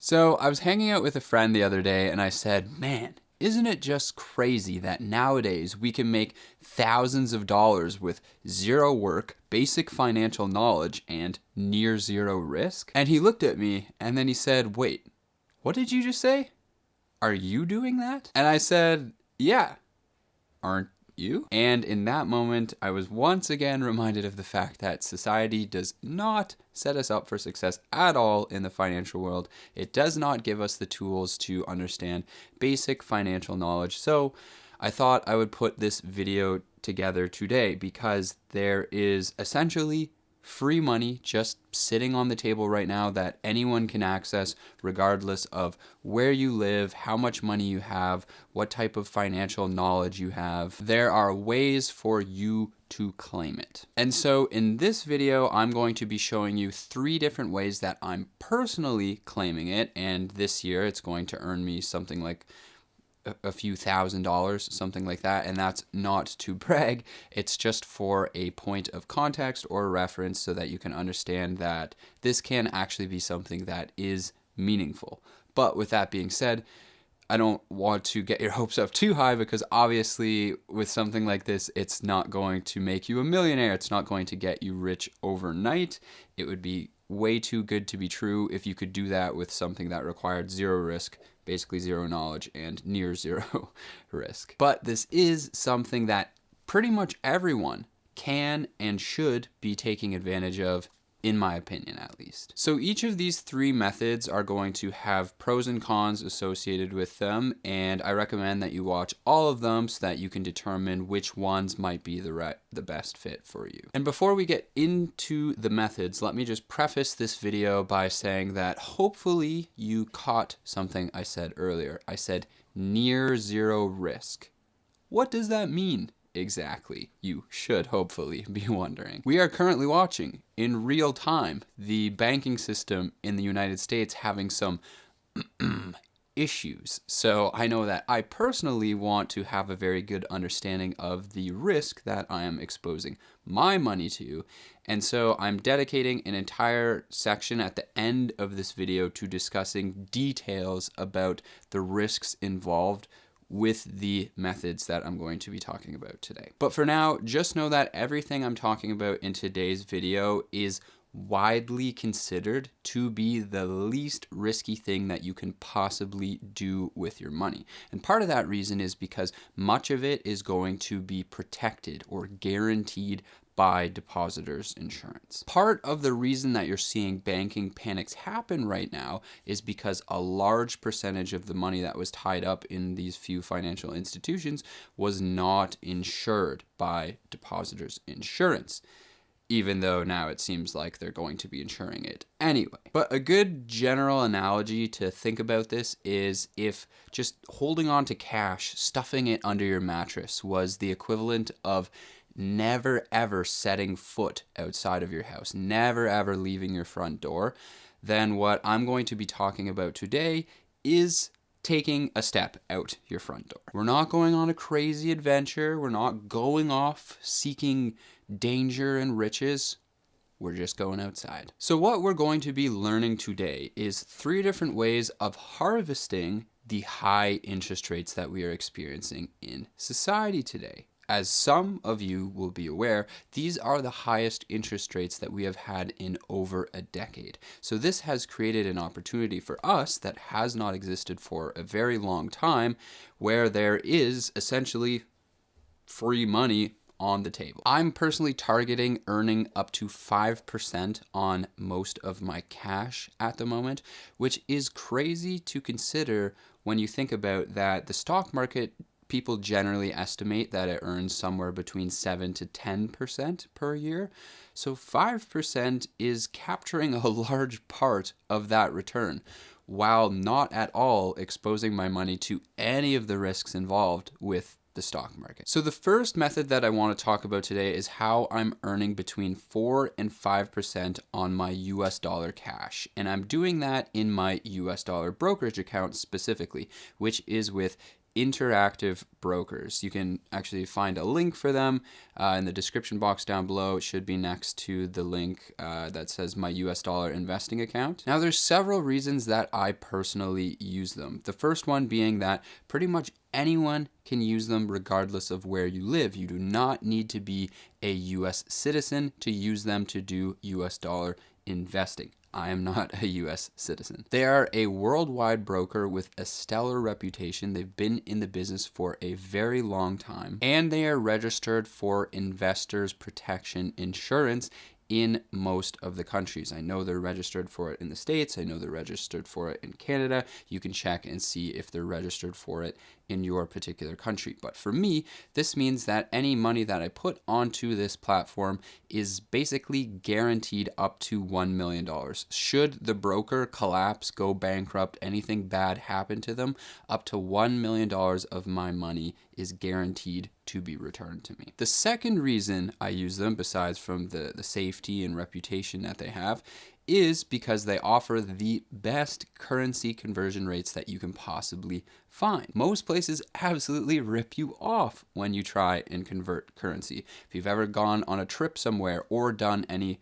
So I was hanging out with a friend the other day and I said, man, isn't it just crazy that nowadays we can make thousands of dollars with zero work, basic financial knowledge, and near zero risk? And he looked at me and then he said, wait, what did you just say? Are you doing that? And I said, yeah, aren't you? And in that moment, I was once again reminded of the fact that society does not set us up for success at all in the financial world. It does not give us the tools to understand basic financial knowledge. So I thought I would put this video together today because there is essentially free money just sitting on the table right now that anyone can access regardless of where you live, how much money you have, what type of financial knowledge you have. There are ways for you to claim it. And so in this video, I'm going to be showing you 3 different ways that I'm personally claiming it. And this year it's going to earn me something like a few $1,000s, something like that. And that's not to brag. It's just for a point of context or reference so that you can understand that this can actually be something that is meaningful. But with that being said, I don't want to get your hopes up too high because obviously with something like this, it's not going to make you a millionaire. It's not going to get you rich overnight. It would be way too good to be true if you could do that with something that required zero risk, basically zero knowledge, and near zero risk. But this is something that pretty much everyone can and should be taking advantage of, in my opinion at least. So each of these 3 methods are going to have pros and cons associated with them, and I recommend that you watch all of them so that you can determine which ones might be the best fit for you. And before we get into the methods, let me just preface this video by saying that hopefully you caught something I said earlier. I said near zero risk. What does that mean? Exactly, you should hopefully be wondering. We are currently watching in real time the banking system in the United States having some issues. So I know that I personally want to have a very good understanding of the risk that I am exposing my money to. And so I'm dedicating an entire section at the end of this video to discussing details about the risks involved with the methods that I'm going to be talking about today. But for now, just know that everything I'm talking about in today's video is widely considered to be the least risky thing that you can possibly do with your money. And part of that reason is because much of it is going to be protected or guaranteed by depositors' insurance. Part of the reason that you're seeing banking panics happen right now is because a large percentage of the money that was tied up in these few financial institutions was not insured by depositors' insurance, even though now it seems like they're going to be insuring it anyway. But a good general analogy to think about this is if just holding on to cash, stuffing it under your mattress was the equivalent of never ever setting foot outside of your house, never ever leaving your front door, then what I'm going to be talking about today is taking a step out your front door. We're not going on a crazy adventure. We're not going off seeking danger and riches. We're just going outside. So what we're going to be learning today is 3 different ways of harvesting the high interest rates that we are experiencing in society today. As some of you will be aware, these are the highest interest rates that we have had in over a decade. So this has created an opportunity for us that has not existed for a very long time, where there is essentially free money on the table. I'm personally targeting earning up to 5% on most of my cash at the moment, which is crazy to consider when you think about that the stock market, people generally estimate that it earns somewhere between 7 to 10% per year. So 5% is capturing a large part of that return, while not at all exposing my money to any of the risks involved with the stock market. So the first method that I want to talk about today is how I'm earning between 4 and 5% on my US dollar cash. And I'm doing that in my US dollar brokerage account specifically, which is with interactive brokers. You can actually find a link for them in the description box down below. It should be next to the link that says my US dollar investing account. Now, there's several reasons that I personally use them. The first one being that pretty much anyone can use them regardless of where you live. You do not need to be a US citizen to use them to do US dollar investing. I am not a US citizen. They are a worldwide broker with a stellar reputation. They've been in the business for a very long time, and they are registered for investors protection insurance in most of the countries. I know they're registered for it in the States. I know they're registered for it in Canada. You can check and see if they're registered for it in your particular country. But for me, this means that any money that I put onto this platform is basically guaranteed up to $1 million. Should the broker collapse, go bankrupt, anything bad happen to them, up to $1 million of my money is guaranteed to be returned to me. The second reason I use them, besides from the safety and reputation that they have, is because they offer the best currency conversion rates that you can possibly find. Most places absolutely rip you off when you try and convert currency. If you've ever gone on a trip somewhere or done any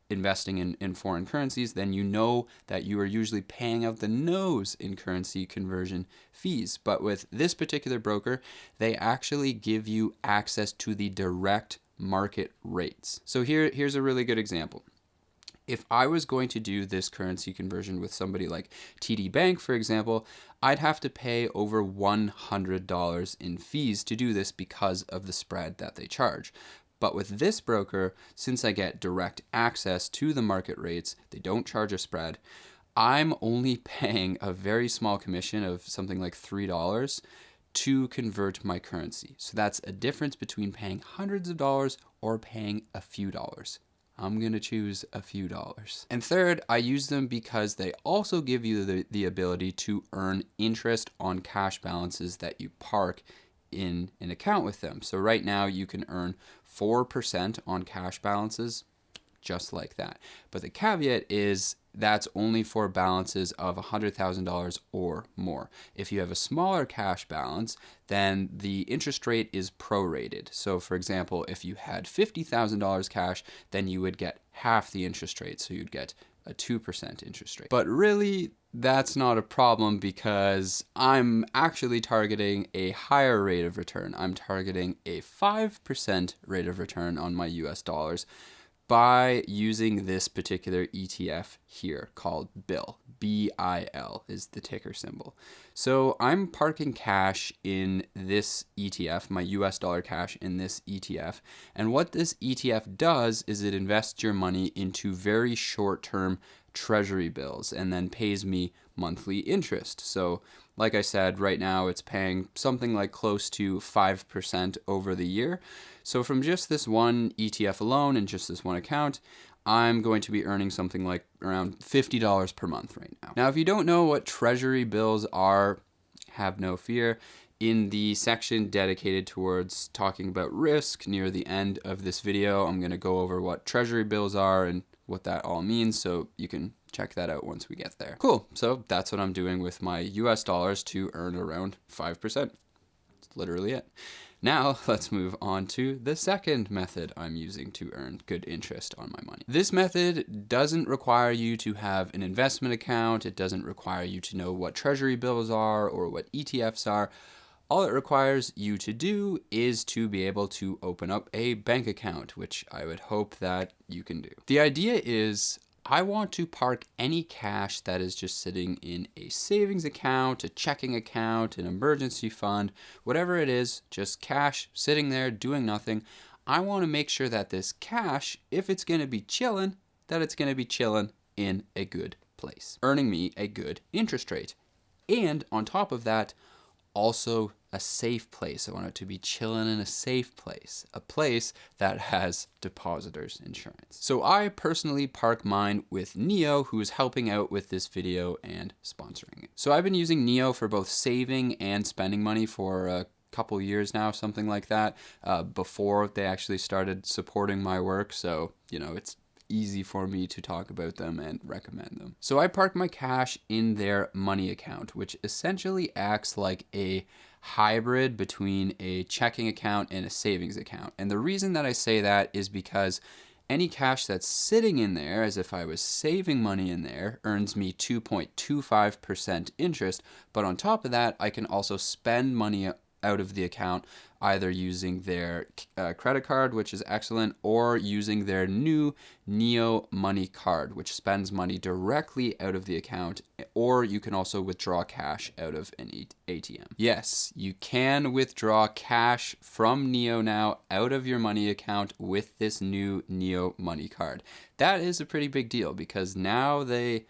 investing in foreign currencies, then you know that you are usually paying out the nose in currency conversion fees. But with this particular broker, they actually give you access to the direct market rates. So here's a really good example. If I was going to do this currency conversion with somebody like TD Bank, for example, I'd have to pay over $100 in fees to do this because of the spread that they charge. But with this broker, since I get direct access to the market rates, they don't charge a spread, I'm only paying a very small commission of something like $3 to convert my currency. So that's a difference between paying hundreds of dollars or paying a few dollars. I'm going to choose a few dollars. And third, I use them because they also give you the ability to earn interest on cash balances that you park in an account with them. So right now you can earn 4% on cash balances, just like that. But the caveat is that's only for balances of $100,000 or more. If you have a smaller cash balance, then the interest rate is prorated. So for example, if you had $50,000 cash, then you would get half the interest rate. So you'd get a 2% interest rate. But really, that's not a problem because I'm actually targeting a higher rate of return. I'm targeting a 5% rate of return on my US dollars by using this particular ETF here called BIL. BIL is the ticker symbol. So I'm parking cash in this ETF, my US dollar cash in this ETF. And what this ETF does is it invests your money into very short-term treasury bills and then pays me monthly interest. So like I said, right now it's paying something like close to 5% over the year. So from just this one ETF alone and just this one account, I'm going to be earning something like around $50 per month right now. Now, if you don't know what treasury bills are, have no fear. In the section dedicated towards talking about risk near the end of this video, I'm going to go over what treasury bills are and what that all means, so you can check that out once we get there. Cool, so that's what I'm doing with my US dollars to earn around 5%. That's literally it. Now, let's move on to the second method I'm using to earn good interest on my money. This method doesn't require you to have an investment account. It doesn't require you to know what treasury bills are or what ETFs are. All it requires you to do is to be able to open up a bank account, which I would hope that you can do. The idea is I want to park any cash that is just sitting in a savings account, a checking account, an emergency fund, whatever it is, just cash sitting there doing nothing. I want to make sure that this cash, if it's going to be chilling, that it's going to be chilling in a good place, earning me a good interest rate. And on top of that, also a safe place. I want it to be chilling in a safe place, a place that has depositors insurance. So I personally park mine with Neo, who is helping out with this video and sponsoring it. So I've been using Neo for both saving and spending money for a couple years now, something like that, before they actually started supporting my work. So, you know, it's easy for me to talk about them and recommend them. So I park my cash in their money account, which essentially acts like a hybrid between a checking account and a savings account. And the reason that I say that is because any cash that's sitting in there, as if I was saving money in there, earns me 2.25% interest. But on top of that, I can also spend money out of the account, either using their credit card, which is excellent, or using their new Neo Money card, which spends money directly out of the account, or you can also withdraw cash out of an ATM. Yes, you can withdraw cash from Neo now out of your money account with this new Neo Money card. That is a pretty big deal because now they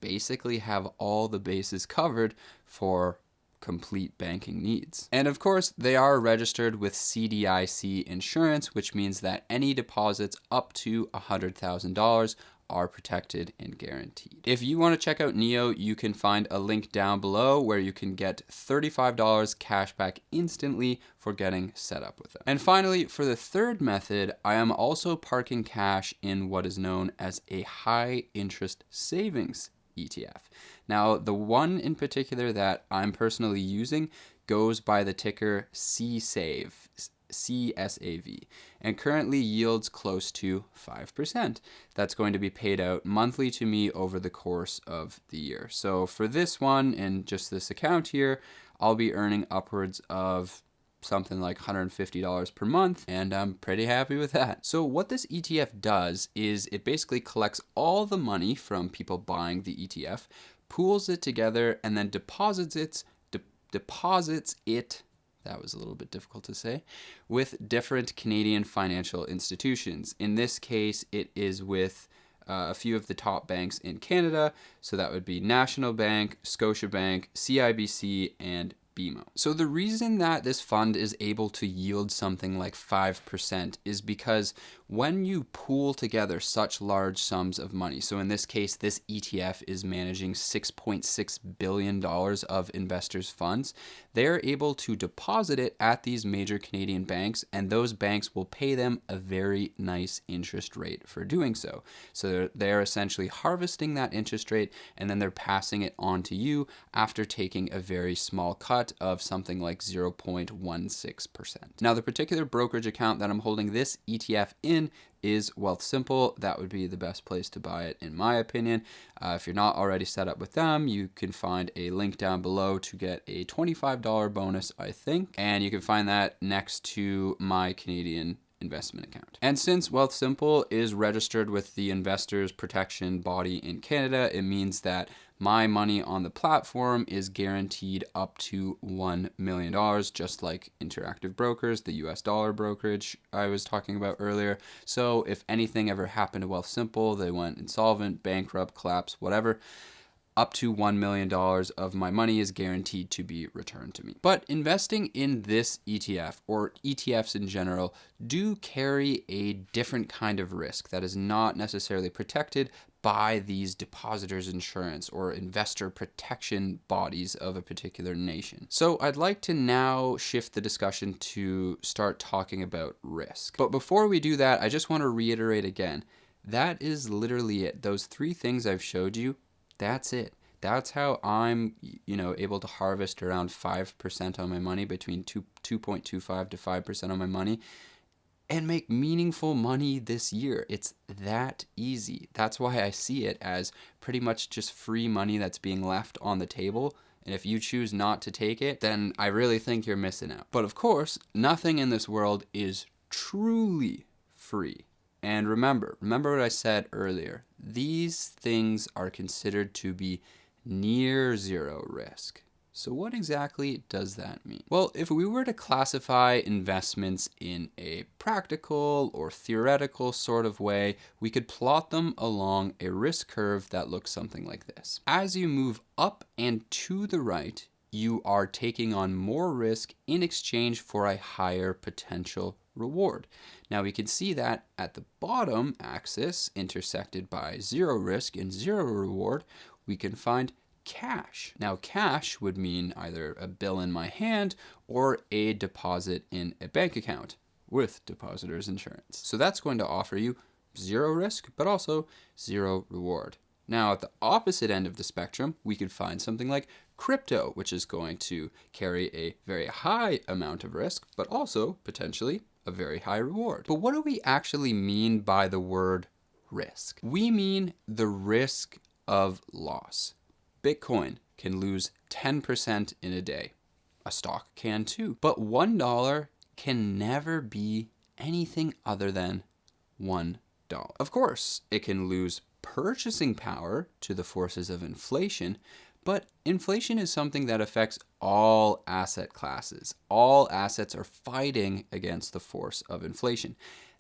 basically have all the bases covered for complete banking needs. And of course, they are registered with CDIC insurance, which means that any deposits up to $100,000 are protected and guaranteed. If you want to check out Neo, you can find a link down below where you can get $35 cash back instantly for getting set up with them. And finally, for the third method, I am also parking cash in what is known as a high interest savings ETF. Now, the one in particular that I'm personally using goes by the ticker CSAV, CSAV, and currently yields close to 5%. That's going to be paid out monthly to me over the course of the year. So for this one and just this account here, I'll be earning upwards of something like $150 per month, and I'm pretty happy with that. So what this ETF does is it basically collects all the money from people buying the ETF, pools it together, and then deposits it, that was a little bit difficult to say, with different Canadian financial institutions. In this case, it is with a few of the top banks in Canada, so that would be National Bank, Scotiabank, CIBC, and BMO. So the reason that this fund is able to yield something like 5% is because when you pool together such large sums of money, so in this case, this ETF is managing $6.6 billion of investors' funds, they're able to deposit it at these major Canadian banks, and those banks will pay them a very nice interest rate for doing so. So they're essentially harvesting that interest rate, and then they're passing it on to you after taking a very small cut of something like 0.16%. Now, the particular brokerage account that I'm holding this ETF in is Wealthsimple. That would be the best place to buy it, in my opinion. If you're not already set up with them, you can find a link down below to get a $25 bonus, I think, and you can find that next to my Canadian investment account. And since Wealthsimple is registered with the Investors Protection Body in Canada, it means that my money on the platform is guaranteed up to $1 million, just like Interactive Brokers, the US dollar brokerage I was talking about earlier. So if anything ever happened to Wealthsimple, they went insolvent, bankrupt, collapse, whatever, up to $1 million of my money is guaranteed to be returned to me. But investing in this ETF, or ETFs in general, do carry a different kind of risk that is not necessarily protected by these depositors insurance or investor protection bodies of a particular nation. So I'd like to now shift the discussion to start talking about risk. But before we do that, I just want to reiterate again, that is literally it. Those three things I've showed you, that's it. That's how I'm, able to harvest around 5% on my money, between 2.25 to 5% on my money, and make meaningful money this year. It's that easy. That's why I see it as pretty much just free money that's being left on the table. And if you choose not to take it, then I really think you're missing out. But of course, nothing in this world is truly free. And remember what I said earlier. These things are considered to be near zero risk. So what exactly does that mean? Well, if we were to classify investments in a practical or theoretical sort of way, we could plot them along a risk curve that looks something like this. As you move up and to the right, you are taking on more risk in exchange for a higher potential reward. Now we can see that at the bottom axis, intersected by zero risk and zero reward, we can find cash. Now cash would mean either a bill in my hand or a deposit in a bank account with depositors insurance. So that's going to offer you zero risk, but also zero reward. Now, at the opposite end of the spectrum, we could find something like crypto, which is going to carry a very high amount of risk, but also potentially a very high reward. But what do we actually mean by the word risk? We mean the risk of loss. Bitcoin can lose 10% in a day. A stock can too. But $1 can never be anything other than $1. Of course, it can lose purchasing power to the forces of inflation, but inflation is something that affects all asset classes. All assets are fighting against the force of inflation.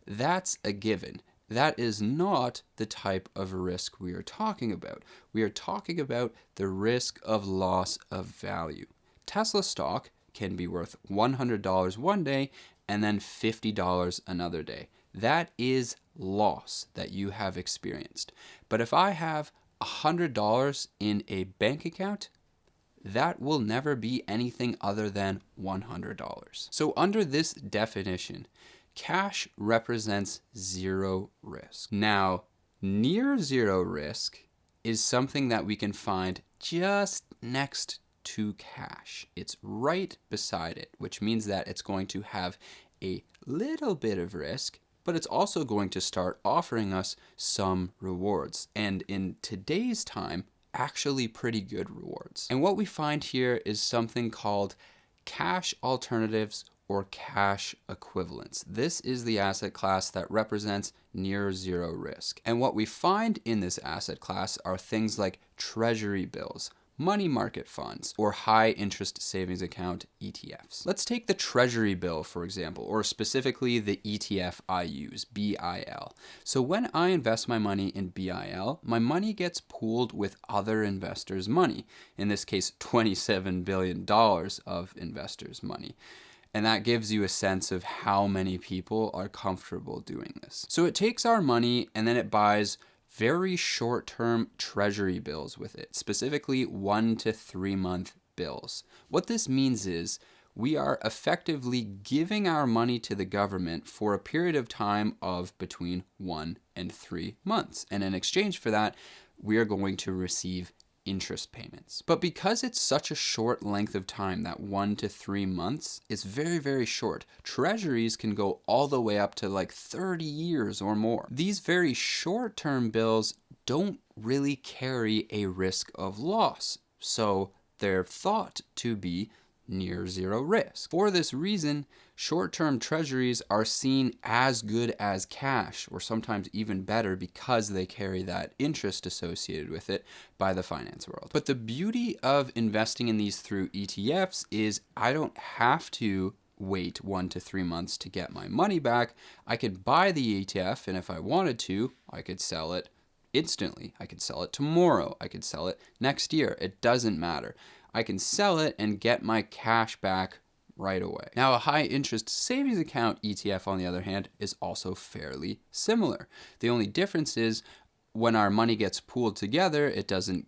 That's a given. That is not the type of risk we are talking about. We are talking about the risk of loss of value. Tesla stock can be worth $100 one day and then $50 another day. That is loss that you have experienced. But if I have $100 in a bank account, that will never be anything other than $100. So under this definition, cash represents zero risk. Now, near zero risk is something that we can find just next to cash. It's right beside it, which means that it's going to have a little bit of risk, but it's also going to start offering us some rewards. And in today's time, actually pretty good rewards. And what we find here is something called cash alternatives or cash equivalents. This is the asset class that represents near zero risk. And what we find in this asset class are things like treasury bills, money market funds, or high interest savings account ETFs. Let's take the treasury bill, for example, or specifically the ETF I use, BIL. So when I invest my money in BIL, my money gets pooled with other investors' money, in this case, $27 billion of investors' money. And that gives you a sense of how many people are comfortable doing this. So it takes our money and then it buys very short-term treasury bills with it, specifically 1 to 3 month bills. What this means is we are effectively giving our money to the government for a period of time of between 1 and 3 months. And in exchange for that, we are going to receive interest payments. But because it's such a short length of time, that 1 to 3 months, it's very, very short. Treasuries can go all the way up to like 30 years or more. These very short-term bills don't really carry a risk of loss, so they're thought to be near zero risk. For this reason, short-term treasuries are seen as good as cash, or sometimes even better, because they carry that interest associated with it by the finance world. But the beauty of investing in these through ETFs is I don't have to wait 1 to 3 months to get my money back. I could buy the ETF, and if I wanted to, I could sell it instantly. I could sell it tomorrow. I could sell it next year. It doesn't matter. I can sell it and get my cash back right away. Now, a high interest savings account ETF, on the other hand, is also fairly similar. The only difference is when our money gets pooled together, it doesn't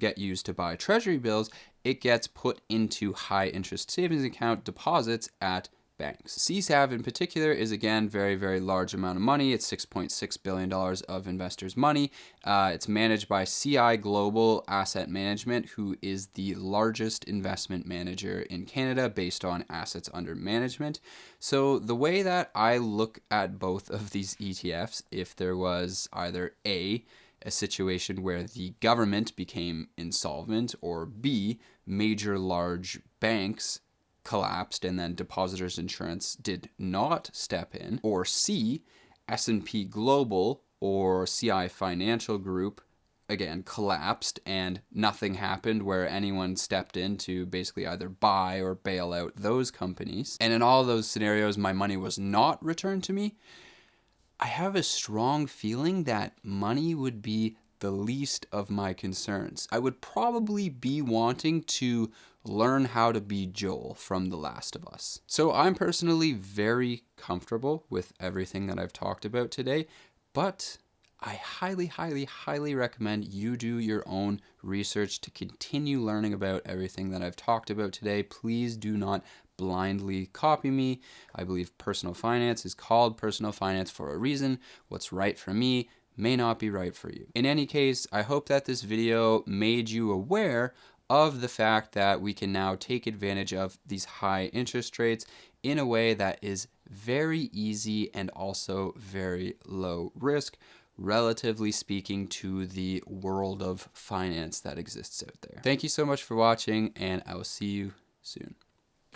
get used to buy treasury bills. It gets put into high interest savings account deposits at banks. CSAV in particular is, again, very, very large amount of money. It's $6.6 billion of investors' money. It's managed by CI Global Asset Management, who is the largest investment manager in Canada based on assets under management. So the way that I look at both of these ETFs, if there was either a situation where the government became insolvent, or B, major large banks collapsed and then depositors insurance did not step in, or C, S&P Global or CI Financial Group again collapsed and nothing happened where anyone stepped in to basically either buy or bail out those companies, and in all those scenarios my money was not returned to me, I have a strong feeling that money would be the least of my concerns. I would probably be wanting to learn how to be Joel from The Last of Us. So I'm personally very comfortable with everything that I've talked about today, but I highly, highly, highly recommend you do your own research to continue learning about everything that I've talked about today. Please do not blindly copy me. I believe personal finance is called personal finance for a reason. What's right for me may not be right for you. In any case, I hope that this video made you aware of the fact that we can now take advantage of these high interest rates in a way that is very easy and also very low risk, relatively speaking, to the world of finance that exists out there. Thank you so much for watching, and I will see you soon.